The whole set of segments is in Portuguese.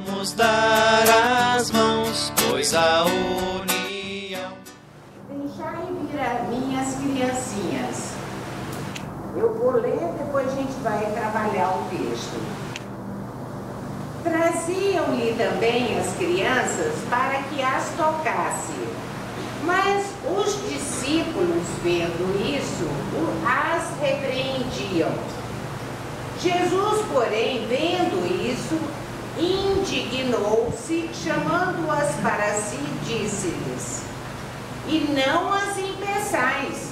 Vamos dar as mãos, pois a união. Deixai vir a minhas criancinhas. Eu vou ler, depois a gente vai trabalhar o texto. Traziam-lhe também as crianças para que as tocasse. Mas os discípulos, vendo isso, as repreendiam. Jesus, porém, vendo isso, indignou-se, chamando-as para si, disse-lhes: E não as impeçais,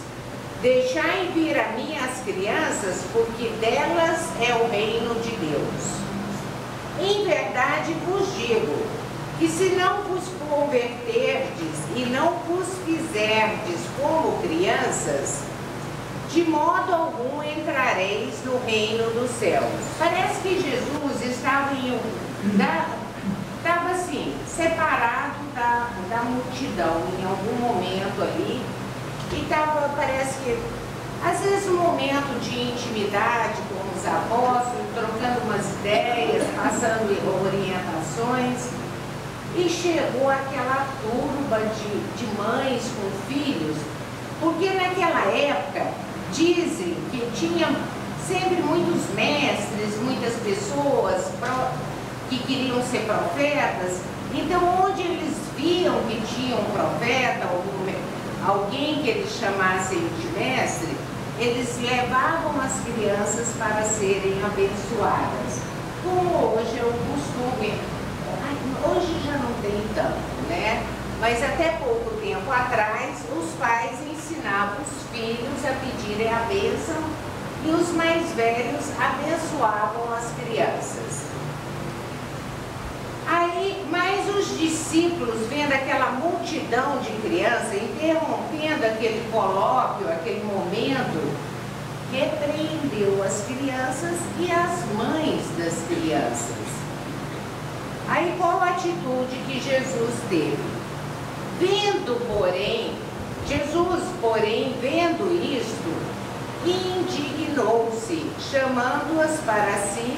deixai vir a mim as crianças, porque delas é o reino de Deus. Em verdade vos digo, que se não vos converterdes e não vos fizerdes como crianças, de modo algum entrareis no reino dos céus. Parece que Jesus estava estava assim, separado da multidão em algum momento ali, e estava, parece que, às vezes, um momento de intimidade com os apóstolos, trocando umas ideias, passando orientações, e chegou aquela turba de mães com filhos, porque naquela época dizem que tinha sempre muitos mestres, muitas pessoas que queriam ser profetas. Então, onde eles viam que tinha um profeta, alguém que eles chamassem de mestre, eles levavam as crianças para serem abençoadas. Como hoje é o costume, hoje já não tem tanto, né? Mas até pouco tempo atrás, os pais ensinavam os filhos a pedirem a bênção e os mais velhos abençoavam as crianças. Aí, mas os discípulos, vendo aquela multidão de crianças, interrompendo aquele colóquio, aquele momento, repreendeu as crianças e as mães das crianças. Aí qual a atitude que Jesus teve? Jesus, porém, vendo isto, indignou-se, chamando-as para si,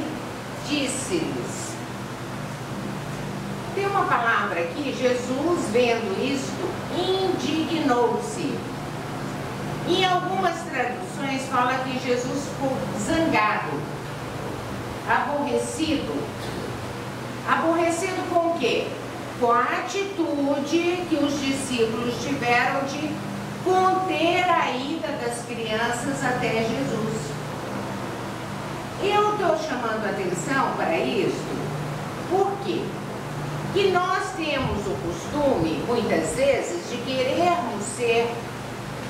disse-lhes. Tem uma palavra aqui, Jesus, vendo isto, indignou-se. Em algumas traduções fala que Jesus ficou zangado, aborrecido. Aborrecido com o quê? Com a atitude que os discípulos tiveram de conter a ida das crianças até Jesus. Eu estou chamando a atenção para isso, por quê? Que nós temos o costume, muitas vezes, de querermos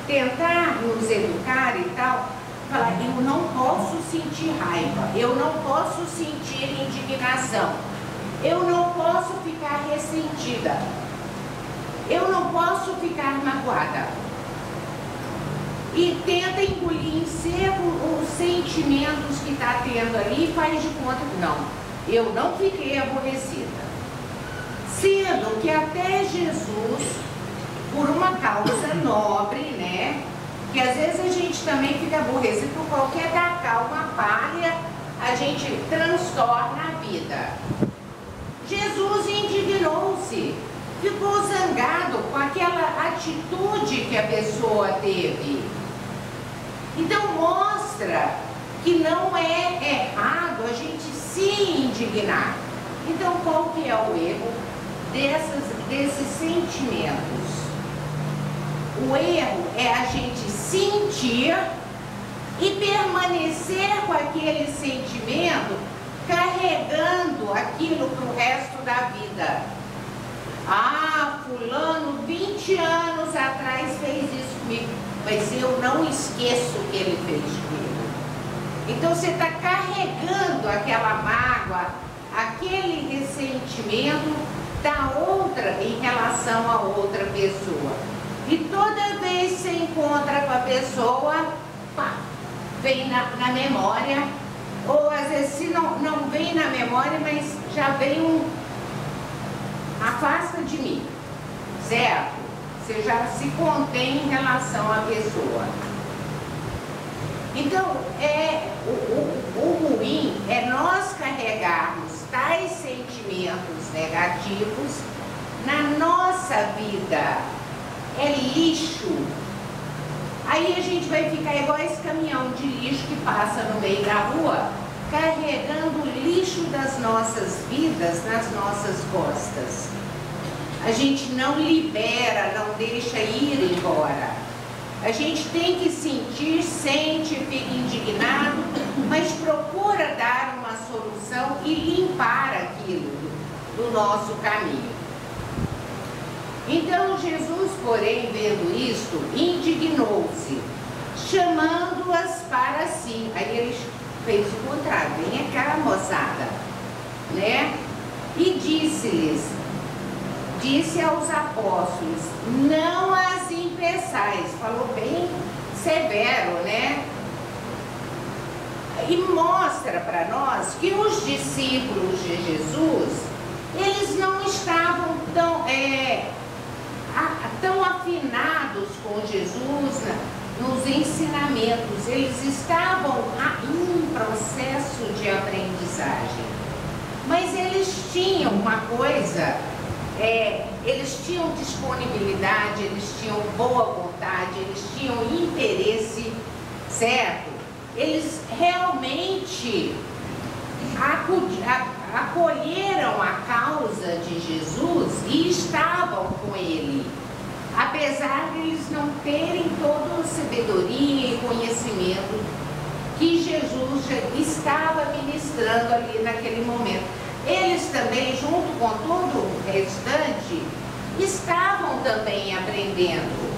tentar nos educar e tal, falar, eu não posso sentir raiva, eu não posso sentir indignação, eu não posso ficar ressentida, eu não posso ficar magoada. E tenta engolir em seco os sentimentos que está tendo ali e faz de conta que não, eu não fiquei aborrecida. Sendo que até Jesus, por uma causa nobre, né? Que às vezes a gente também fica aborrecido por qualquer uma palha, a gente transtorna a vida. Jesus indignou-se, ficou zangado com aquela atitude que a pessoa teve. Então mostra que não é errado a gente se indignar. Então qual que é o erro desses sentimentos? O erro é a gente sentir e permanecer com aquele sentimento, carregando aquilo para o resto da vida. Ah, fulano 20 anos atrás fez isso comigo, mas eu não esqueço o que ele fez comigo. Então você está carregando aquela mágoa, aquele ressentimento da outra em relação a outra pessoa. E toda vez que você encontra com a pessoa, pá, vem na memória, ou às vezes se não vem na memória, mas já vem afasta de mim, certo? Você já se contém em relação à pessoa. Então, o ruim é nós carregarmos tais sentimentos negativos na nossa vida. É lixo. Aí a gente vai ficar igual esse caminhão de lixo que passa no meio da rua, carregando o lixo das nossas vidas nas nossas costas. A gente não libera, não deixa ir embora. A gente tem que sentir, sente, fica indignado, mas procura dar uma solução e limpar aquilo do nosso caminho. Então Jesus, porém, vendo isto, indignou-se, chamando-as para si. Aí ele fez o contrário, vem cá, moçada, né? E disse aos apóstolos, não as impeçais. Falou bem severo, né? E mostra para nós que os discípulos de Jesus, eles não estavam tão afinados com Jesus nos ensinamentos. Eles estavam em processo de aprendizagem. Mas eles tinham uma coisa, eles tinham disponibilidade, eles tinham boa vontade, eles tinham interesse, certo? Eles realmente acolheram a causa de Jesus e estavam com ele, apesar de eles não terem toda a sabedoria e conhecimento que Jesus já estava ministrando ali naquele momento. Eles também, junto com todo o restante, estavam também aprendendo.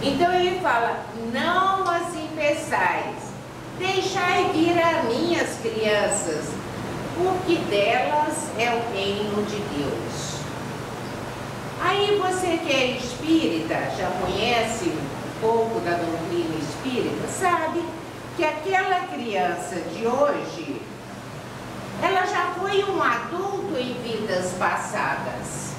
Então ele fala, não as impeçais, deixai vir a minhas crianças, porque delas é o reino de Deus. Aí você que é espírita, já conhece um pouco da doutrina espírita, sabe que aquela criança de hoje, ela já foi um adulto em vidas passadas.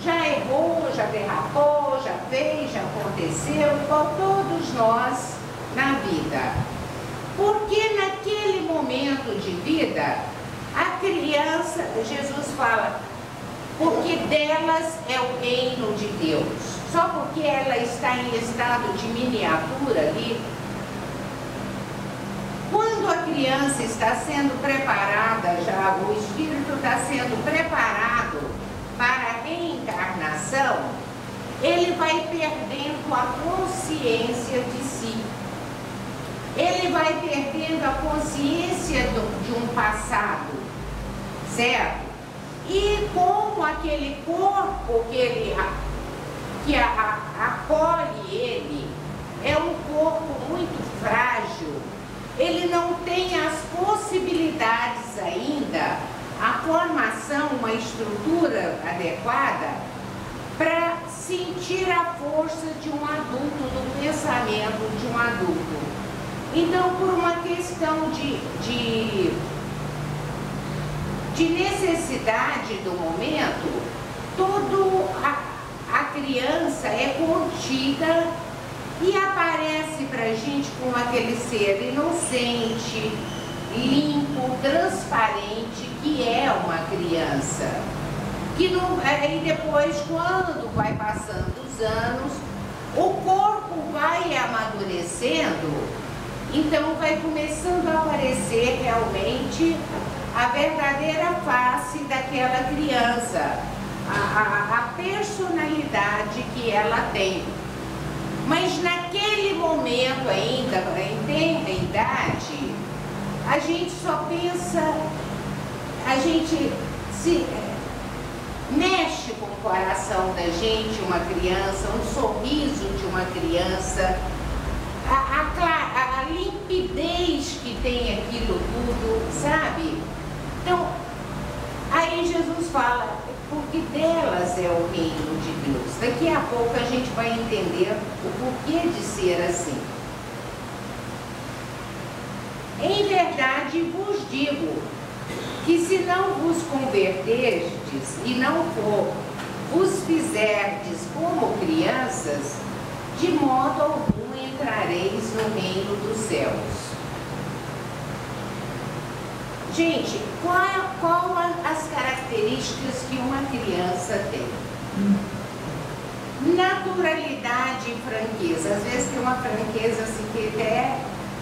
Já errou, já derrapou, já fez, já aconteceu, igual todos nós na vida. Porque naquele momento de vida, a criança, Jesus fala, porque delas é o reino de Deus. Só porque ela está em estado de miniatura ali, quando a criança está sendo preparada já, o espírito está sendo preparado para a reencarnação, ele vai perdendo a consciência de si. Ele vai perdendo a consciência de um passado, certo? E como aquele corpo que acolhe ele é um corpo muito frágil, ele não tem as possibilidades ainda, a formação, uma estrutura adequada para sentir a força de um adulto, do pensamento de um adulto. Então, por uma questão de necessidade do momento, a criança é contida e aparece para a gente como aquele ser inocente, limpo, transparente, que é uma criança. E depois, quando vai passando os anos, o corpo vai amadurecendo. Então vai começando a aparecer realmente a verdadeira face daquela criança, a personalidade que ela tem. Mas naquele momento ainda, em tenra idade, a gente só pensa, a gente se mexe com o coração da gente, uma criança, um sorriso de uma criança, a limpidez que tem aquilo tudo, sabe? Então, aí Jesus fala, porque delas é o reino de Deus. Daqui a pouco a gente vai entender o porquê de ser assim. Em verdade vos digo, que se não vos converterdes e não vos fizerdes como crianças, de modo algum entrareis no reino dos céus. Gente, qual as características que uma criança tem? Naturalidade e franqueza. Às vezes tem uma franqueza assim que até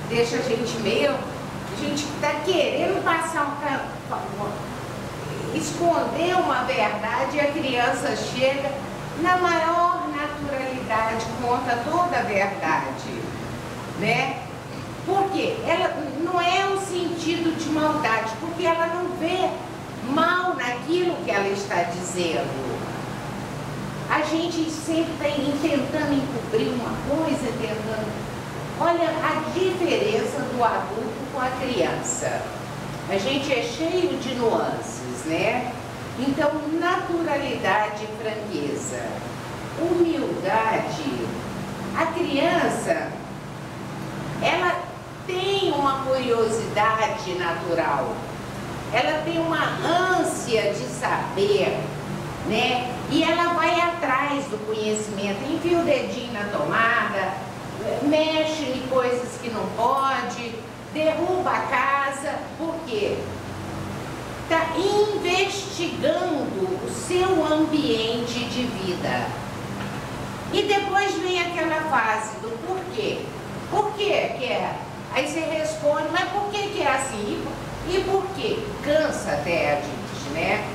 deixa a gente meio... A gente está querendo passar esconder uma verdade e a criança chega na maior naturalidade, conta toda a verdade, né? Porque ela não é um sentido de maldade, porque ela não vê mal naquilo que ela está dizendo. A gente sempre está tentando encobrir uma coisa, tentando... Olha a diferença do adulto com a criança. A gente é cheio de nuances, né? Então, naturalidade e franqueza. Humildade. A criança, ela tem uma curiosidade natural. Ela tem uma ânsia de saber, né? E ela vai atrás do conhecimento, enfia o dedinho na tomada, mexe em coisas que não pode, derruba a casa, por quê? Está investigando o seu ambiente de vida. E depois vem aquela fase do porquê. Por que é? Aí você responde, mas por que é assim? E por quê? Cansa até a gente, né?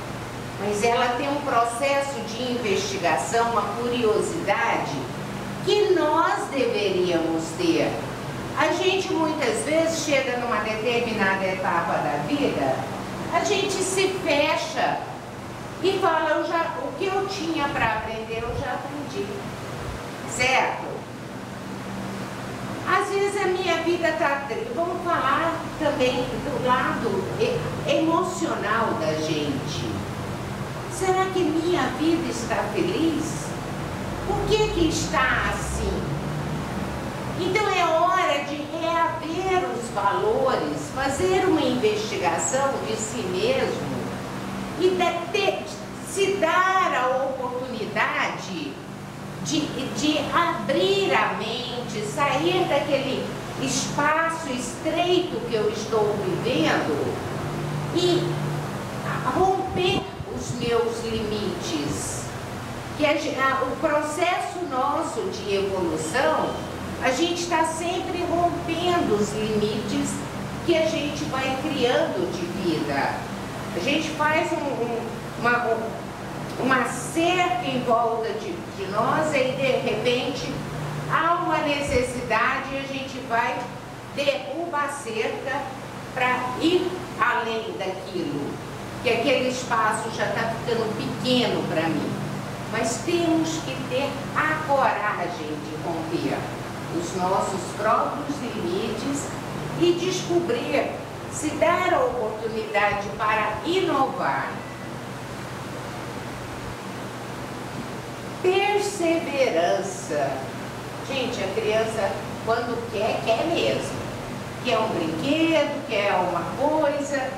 Mas ela tem um processo de investigação, uma curiosidade que nós deveríamos ter. A gente muitas vezes chega numa determinada etapa da vida, a gente se fecha e fala, o que eu tinha para aprender, eu já aprendi. Certo? Às vezes a minha vida está... Vamos falar também do lado emocional da gente. Será que minha vida está feliz? Por que está assim? Então é hora de reaver os valores, fazer uma investigação de si mesmo e se dar a oportunidade de abrir a mente, sair daquele espaço estreito que eu estou vivendo e romper os meus limites. Que o processo nosso de evolução, a gente está sempre rompendo os limites que a gente vai criando de vida. A gente faz uma cerca em volta de nós e de repente há uma necessidade e a gente vai derrubar a cerca para ir além daquilo, que aquele espaço já está ficando pequeno para mim. Mas temos que ter a coragem de romper os nossos próprios limites e descobrir, se dar a oportunidade para inovar. Perseverança. Gente, a criança, quando quer mesmo. Quer um brinquedo, quer uma coisa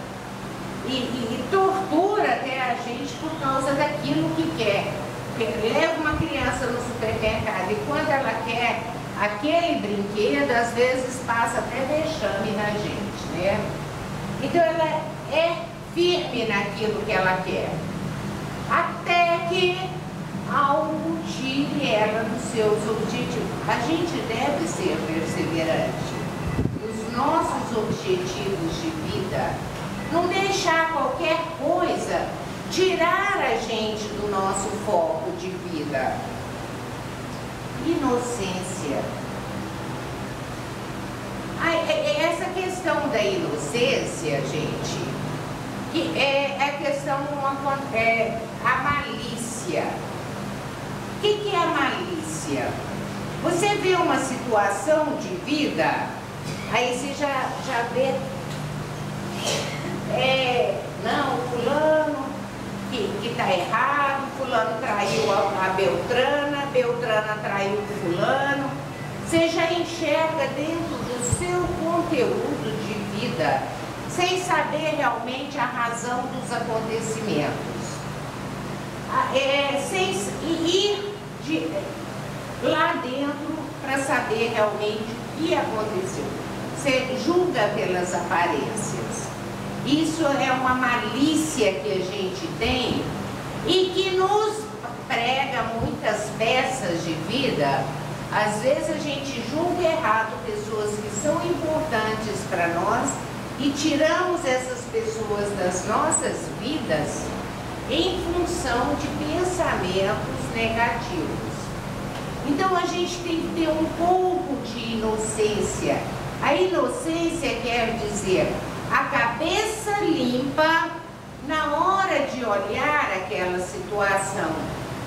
e tortura até a gente por causa daquilo que quer. Leva uma criança no supermercado e quando ela quer aquele brinquedo, às vezes passa até vexame na gente, né? Então ela é firme naquilo que ela quer, até que algo tire ela dos seus objetivos. A gente deve ser perseverante. Os nossos objetivos de vida, não deixar qualquer coisa tirar a gente do nosso foco de vida. Inocência. Essa questão da inocência, gente, que é a questão, a malícia. O que é a malícia? Você vê uma situação de vida, aí você já vê, não, fulano que está errado, fulano traiu a Beltrana, Beltrana traiu o fulano. Você já enxerga dentro do seu conteúdo de vida, sem saber realmente a razão dos acontecimentos. Sem ir lá dentro para saber realmente o que aconteceu. Você julga pelas aparências. Isso é uma malícia que a gente tem e que nos prega muitas peças de vida. Às vezes a gente julga errado pessoas que são importantes para nós e tiramos essas pessoas das nossas vidas em função de pensamentos negativos. Então a gente tem que ter um pouco de inocência. A inocência quer dizer a cabeça limpa na hora de olhar aquela situação.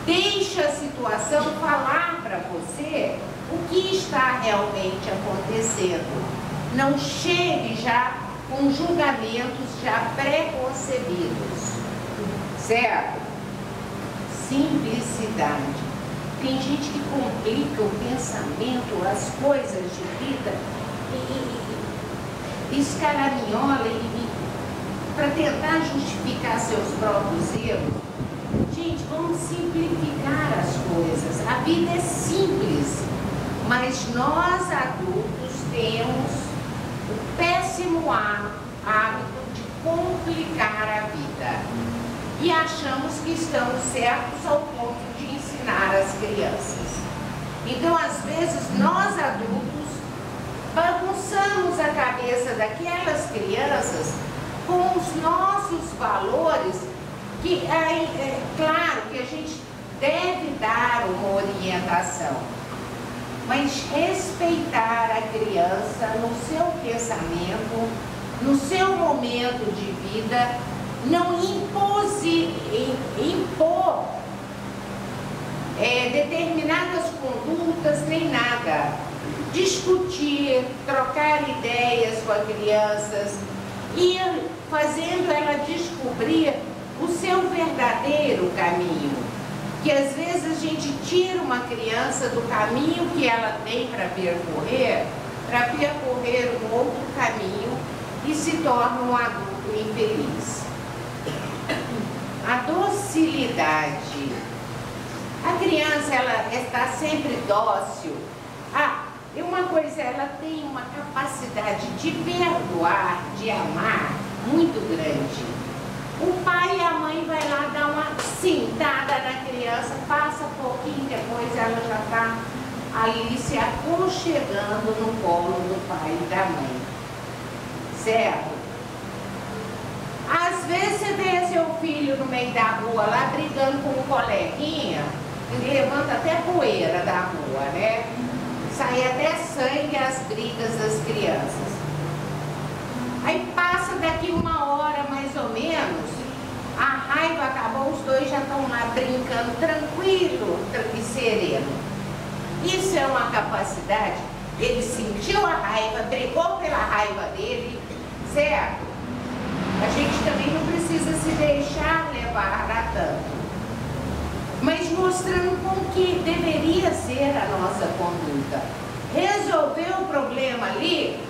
Deixa a situação falar para você o que está realmente acontecendo. Não chegue já com julgamentos já pré-concebidos, certo? Simplicidade. Tem gente que complica o pensamento, as coisas de vida e escaraminhola para tentar justificar seus próprios erros. Gente, vamos simplificar as coisas. A vida é simples, mas nós adultos temos o péssimo hábito de complicar a vida e achamos que estamos certos ao ponto de ensinar as crianças. Então, às vezes, nós adultos bagunçamos a cabeça daquelas crianças com os nossos valores, que é claro que a gente deve dar uma orientação, mas respeitar a criança no seu pensamento, no seu momento de vida, não impor determinadas condutas nem nada. Discutir, trocar ideias com as crianças, ir fazendo ela descobrir o seu verdadeiro caminho. Que às vezes a gente tira uma criança do caminho que ela tem para percorrer um outro caminho e se torna um adulto infeliz. A docilidade. A criança, ela está sempre dócil. E uma coisa, ela tem uma capacidade de perdoar, de amar, muito grande. O pai e a mãe vai lá dar uma cintada na criança, passa um pouquinho, depois ela já está ali se aconchegando no colo do pai e da mãe. Certo? Às vezes você vê seu filho no meio da rua lá brigando com um coleguinha, ele levanta até poeira da rua, né? Sai até sangue as brigas das crianças. Aí passa daqui uma hora mais ou menos, a raiva acabou, os dois já estão lá brincando tranquilo e sereno. Isso é uma capacidade. Ele sentiu a raiva, brigou pela raiva dele, certo? A gente também não precisa se deixar levar a tanto, mas mostrando como que deveria ser a nossa conduta. Resolver o problema ali,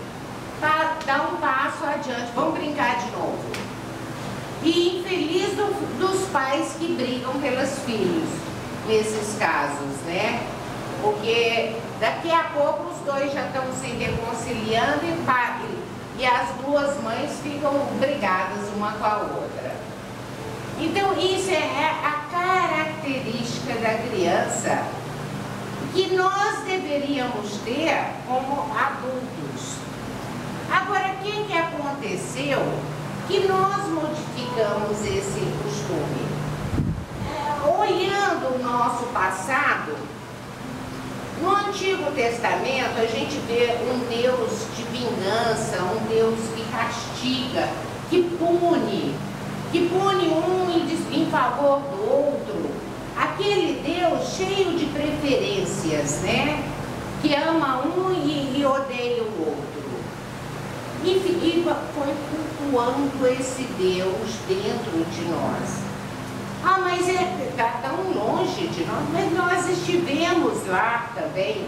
dá um passo adiante, vamos brincar de novo. E infeliz dos pais que brigam pelos filhos, nesses casos, né? Porque daqui a pouco os dois já estão se reconciliando e as duas mães ficam brigadas uma com a outra. Então isso é a característica da criança que nós deveríamos ter como adultos. Agora, o que aconteceu que nós modificamos esse costume? Olhando o nosso passado, no Antigo Testamento a gente vê um Deus de vingança, um Deus que castiga, que pune um em favor do outro. Aquele Deus cheio de preferências, né? Que ama um e odeia o outro. E foi cultuando esse Deus dentro de nós. Mas está tão longe de nós, mas nós estivemos lá também,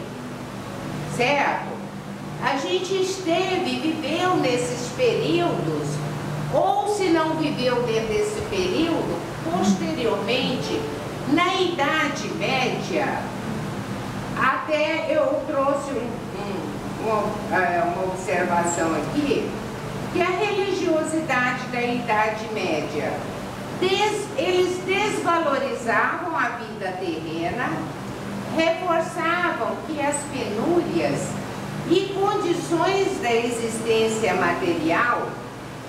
certo? A gente viveu nesses períodos, ou se não viveu dentro desse período, posteriormente, na Idade Média, até eu trouxe uma observação aqui, que a religiosidade da Idade Média, eles desvalorizavam a vida terrena, reforçavam que as penúrias e condições da existência material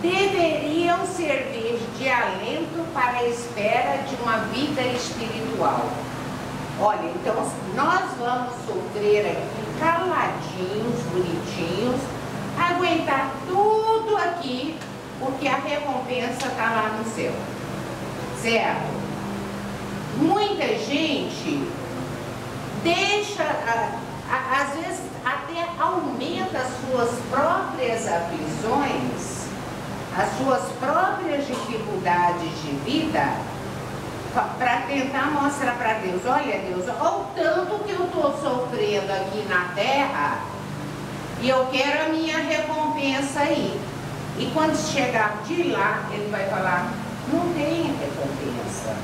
deveriam servir de alento para a espera de uma vida espiritual. Olha, então nós vamos sofrer aqui caladinhos, bonitinhos, aguentar tudo aqui, porque a recompensa está lá no céu, certo? Muita gente deixa, às vezes até aumenta as suas próprias aflições, as suas próprias dificuldades de vida, para tentar mostrar para Deus: olha Deus, olha o tanto que eu estou sofrendo aqui na terra e eu quero a minha recompensa aí. E quando chegar de lá, ele vai falar: não tem recompensa.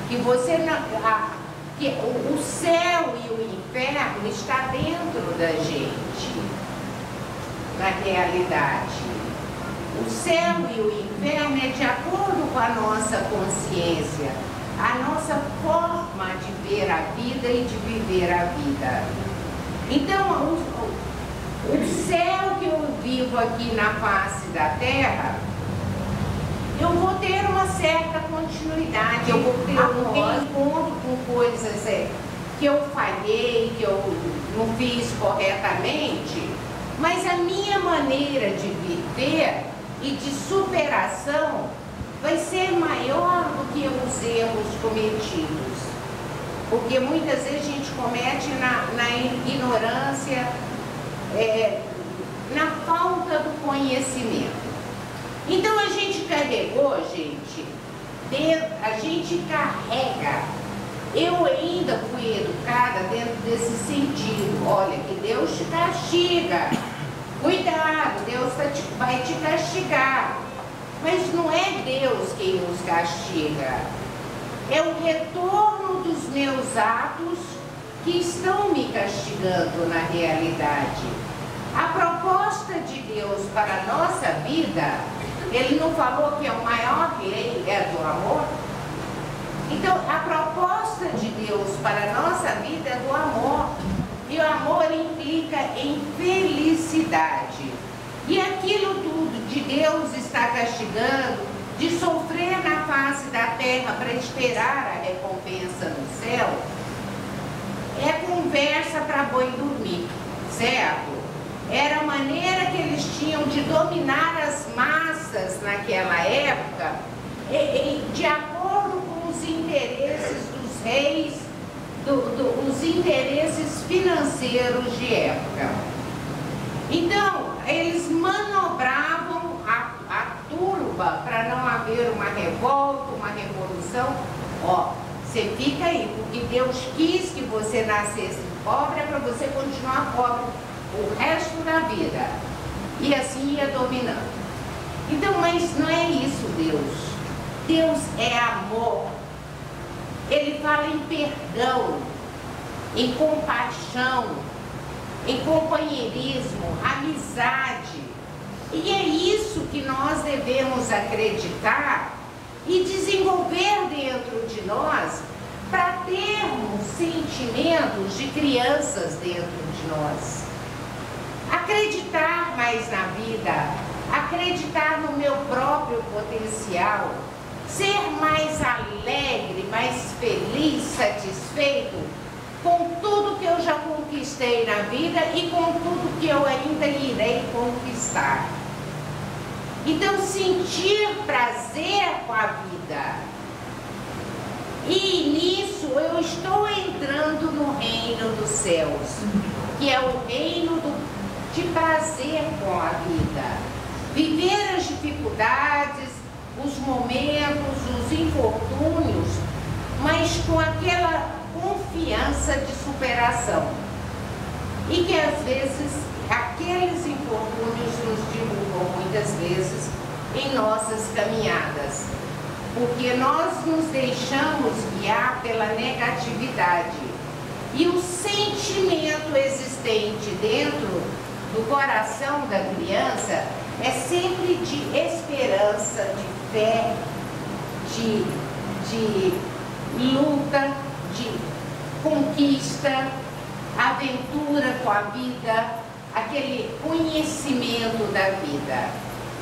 Que você não, que o céu e o inferno está dentro da gente, na realidade. O céu e o inferno é de acordo com a nossa consciência, a nossa forma de ver a vida e de viver a vida. Então, o céu que eu vivo aqui na face da terra, eu vou ter uma certa continuidade, eu vou ter um reencontro com coisas que eu falhei, que eu não fiz corretamente, mas a minha maneira de viver e de superação vai ser maior do que os erros cometidos. Porque muitas vezes a gente comete na ignorância, na falta do conhecimento. Então a gente carregou, gente, a gente carrega. Eu ainda fui educada dentro desse sentido. Olha, que Deus te castiga. Cuidado, Deus vai te castigar. Mas não é Deus quem nos castiga. É o retorno dos meus atos que estão me castigando na realidade. A proposta de Deus para a nossa vida, Ele não falou que a maior lei é do amor? Então, a proposta de Deus para a nossa vida é do amor. E o amor implica em felicidade. E aquilo tudo de Deus estar castigando, de sofrer na face da terra para esperar a recompensa no céu, é conversa para boi dormir, certo? Era a maneira que eles tinham de dominar as massas naquela época, de acordo com os interesses dos reis, os interesses financeiros de época. Então, eles manobravam a turba para não haver uma revolta, uma revolução. Ó, você fica aí, porque Deus quis que você nascesse pobre, é para você continuar pobre o resto da vida. E assim ia dominando. Então, mas não é isso Deus. Deus é amor. Ele fala em perdão, em compaixão, em companheirismo, amizade. E é isso que nós devemos acreditar e desenvolver dentro de nós para termos sentimentos de crianças dentro de nós. Acreditar mais na vida, acreditar no meu próprio potencial, ser mais alegre, mais feliz, satisfeito com tudo que eu já conquistei na vida e com tudo que eu ainda irei conquistar. Então, sentir prazer com a vida. E nisso eu estou entrando no reino dos céus, que é o reino de prazer com a vida. Viver as dificuldades, os momentos, os infortúnios, mas com aquela confiança de superação. E que às vezes aqueles infortúnios nos derrubam muitas vezes em nossas caminhadas, porque nós nos deixamos guiar pela negatividade. E o sentimento existente dentro do coração da criança é sempre de esperança, de fé, de luta, de conquista, aventura com a vida, aquele conhecimento da vida.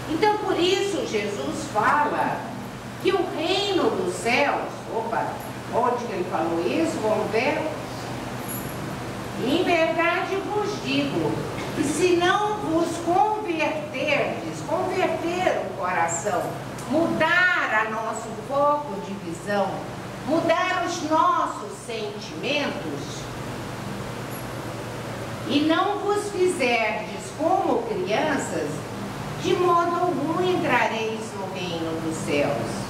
Então, por isso, Jesus fala que o reino dos céus, onde que ele falou isso? Vamos ver? Em verdade vos digo, que se não vos converterdes, converter o coração, mudar a nosso foco de visão, mudar os nossos sentimentos, e não vos fizerdes como crianças, de modo algum entrareis no reino dos céus.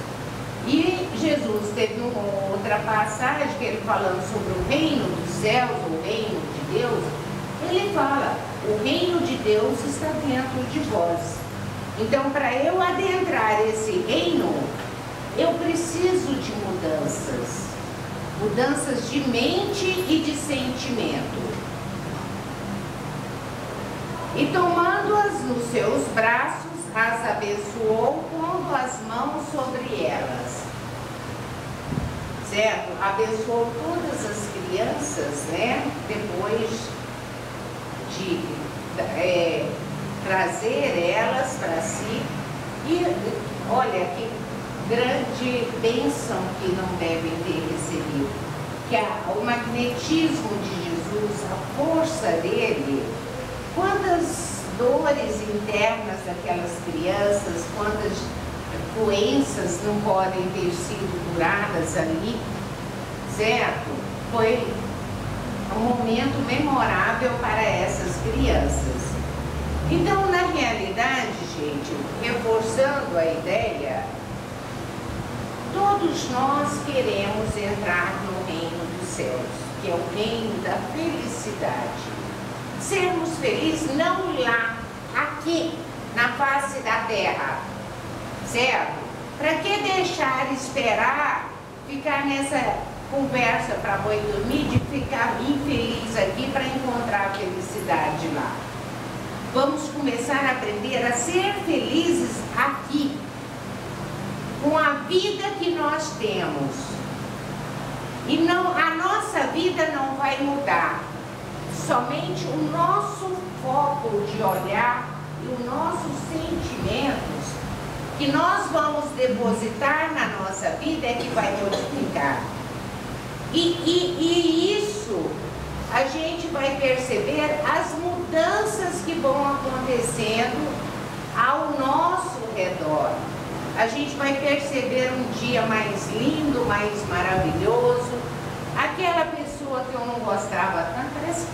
E Jesus teve uma outra passagem que ele falando sobre o reino dos céus, o reino de Deus, ele fala, o reino de Deus está dentro de vós. Então, para eu adentrar esse reino, eu preciso de mudanças. Mudanças de mente e de sentimento. E tomando-as nos seus braços, as abençoou, pondo as mãos sobre elas. Certo? Abençoou todas as crianças, né? Depois de trazer elas para si. E olha que grande bênção que não devem ter recebido. Que o magnetismo de Jesus, a força dele, quantas dores internas daquelas crianças, quantas doenças não podem ter sido curadas ali, certo? Foi um momento memorável para essas crianças. Então, na realidade, gente, reforçando a ideia, todos nós queremos entrar no reino dos céus, que é o reino da felicidade. Sermos felizes não lá, aqui, na face da terra, certo? Para que deixar esperar, ficar nessa conversa para boi dormir, de ficar infeliz aqui para encontrar a felicidade lá? Vamos começar a aprender a ser felizes aqui, com a vida que nós temos. E não, a nossa vida não vai mudar. Somente o nosso foco de olhar e os nossos sentimentos que nós vamos depositar na nossa vida é que vai modificar. E isso a gente vai perceber as mudanças que vão acontecendo ao nosso redor. A gente vai perceber um dia mais lindo, mais maravilhoso. Aquela pessoa que eu não gostava tanto, parece,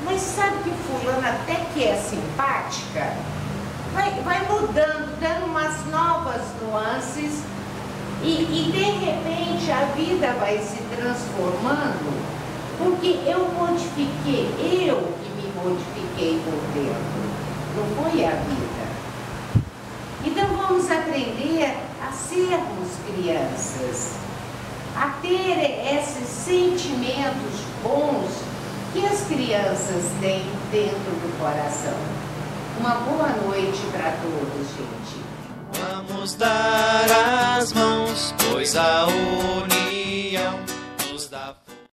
mas sabe que fulana até que é simpática? Vai mudando, dando umas novas nuances e de repente a vida vai se transformando, porque eu modifiquei, eu que me modifiquei por dentro, não foi a vida. Então vamos aprender a sermos crianças, a ter esses sentimentos bons que as crianças têm dentro do coração. Uma boa noite para todos, gente. Vamos dar as mãos, pois a união nos dá